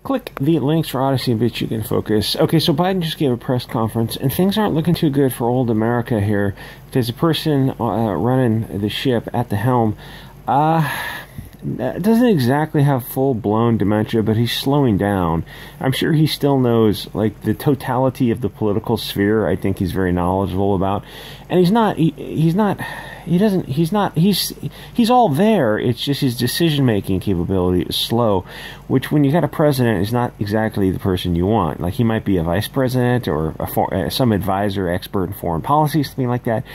Click the links for Odysee and BitChute in focus. Okay, so Biden just gave a press conference, and things aren't looking too good for old America here. There's a person running the ship at the helm. Doesn't exactly have full-blown dementia, but he's slowing down. I'm sure he still knows, like, the totality of the political sphere. I think he's very knowledgeable about, and he's all there. It's just his decision-making capability is slow, which when you got a president is not exactly the person you want. Like, he might be a vice president or some advisor, expert in foreign policy, something like that,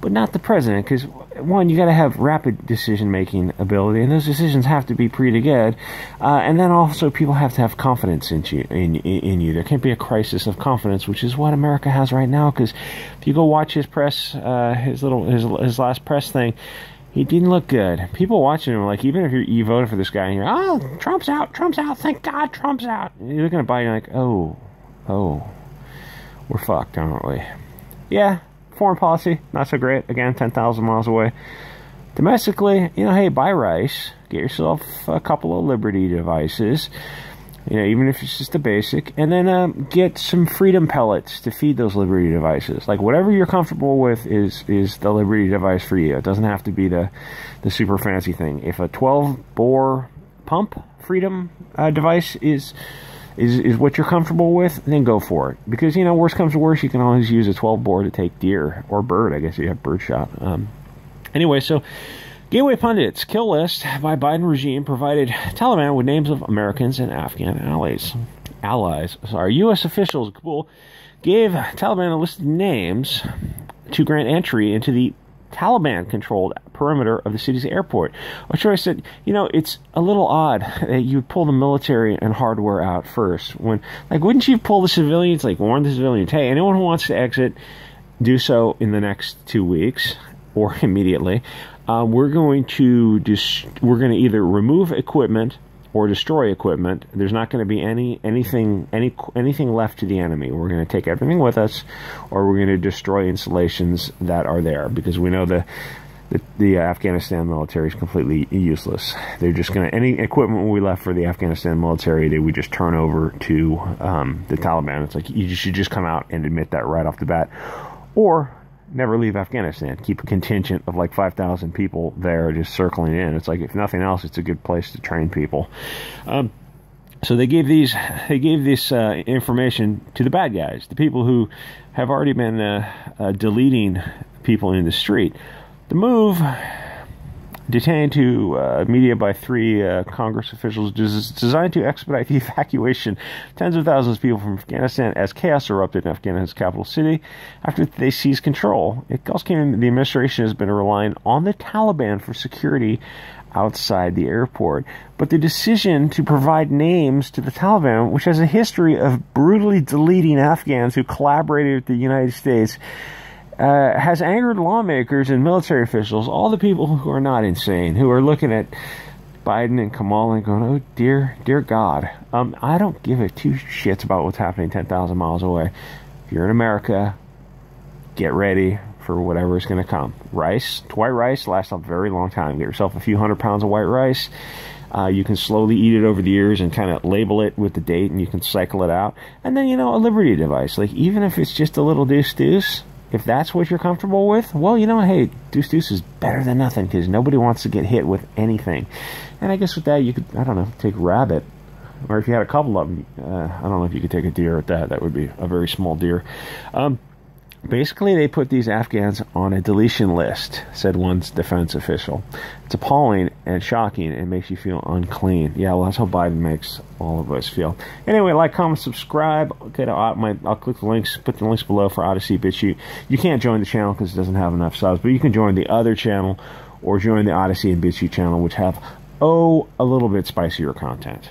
but not the president, because one, you got to have rapid decision-making ability, and those decisions have to be pretty good. And then also, people have to have confidence in you. There can't be a crisis of confidence, which is what America has right now. Because if you go watch his press, his last press thing, he didn't look good. People watching him, like, even if you voted for this guy, and you're, oh, Trump's out, thank God, Trump's out. And you're looking at Biden like, oh, we're fucked, aren't we? Yeah. Foreign policy, not so great. Again, 10,000 miles away. Domestically, hey, buy rice. Get yourself a couple of Liberty devices. Even if it's just a basic. And then get some Freedom pellets to feed those Liberty devices. Like, whatever you're comfortable with is the Liberty device for you. It doesn't have to be the super fancy thing. If a 12-bore pump Freedom device is what you're comfortable with, then go for it. Because, worst comes to worst, you can always use a 12-bore to take deer. Or bird, I guess you have bird shot. Anyway, so Gateway Pundits kill list by Biden regime provided Taliban with names of Americans and Afghan allies. U.S. officials in Kabul gave Taliban a list of names to grant entry into the Taliban-controlled perimeter of the city's airport. Which I said, it's a little odd that you pull the military and hardware out first. Wouldn't you pull the civilians, warn the civilians, hey, anyone who wants to exit, do so in the next 2 weeks or immediately. We're going to either remove equipment or destroy equipment. There's not going to be anything left to the enemy. We're going to take everything with us, or we're going to destroy installations that are there, because we know the Afghanistan military is completely useless. They're just going to, any equipment we left for the Afghanistan military, they would just turn over to the Taliban. It's like, you should just come out and admit that right off the bat, or never leave Afghanistan. Keep a contingent of 5,000 people there just circling in. It's like, if nothing else, it's a good place to train people. So they gave this information to the bad guys, the people who have already been deleting people in the street. The move, detained to media by 3 Congress officials, is designed to expedite the evacuation tens of thousands of people from Afghanistan as chaos erupted in Afghanistan's capital city after they seized control. It also came, the administration has been relying on the Taliban for security outside the airport. But the decision to provide names to the Taliban, which has a history of brutally deleting Afghans who collaborated with the United States, has angered lawmakers and military officials, all the people who are not insane, who are looking at Biden and Kamala and going, oh, dear God. I don't give a two shits about what's happening 10,000 miles away. If you're in America, get ready for whatever is going to come. Rice, white rice, lasts a very long time. Get yourself a few 100 pounds of white rice. You can slowly eat it over the years and kind of label it with the date, and you can cycle it out. And then, a Liberty device. Even if it's just a little deuce, if that's what you're comfortable with, well, hey, deuce is better than nothing, because nobody wants to get hit with anything. And I guess with that, you could, I don't know, take rabbit. Or if you had a couple of them, I don't know if you could take a deer at that. That would be a very small deer. Basically, they put these Afghans on a deletion list, said one defense official. It's appalling and shocking and makes you feel unclean. Yeah, well, that's how Biden makes all of us feel. Anyway, like, comment, subscribe. Okay, I'll click the links, put the links below for Odysee, BitChute. You can't join the channel because it doesn't have enough subs, but you can join the other channel or join the Odysee and BitChute channel, which have, a little bit spicier content.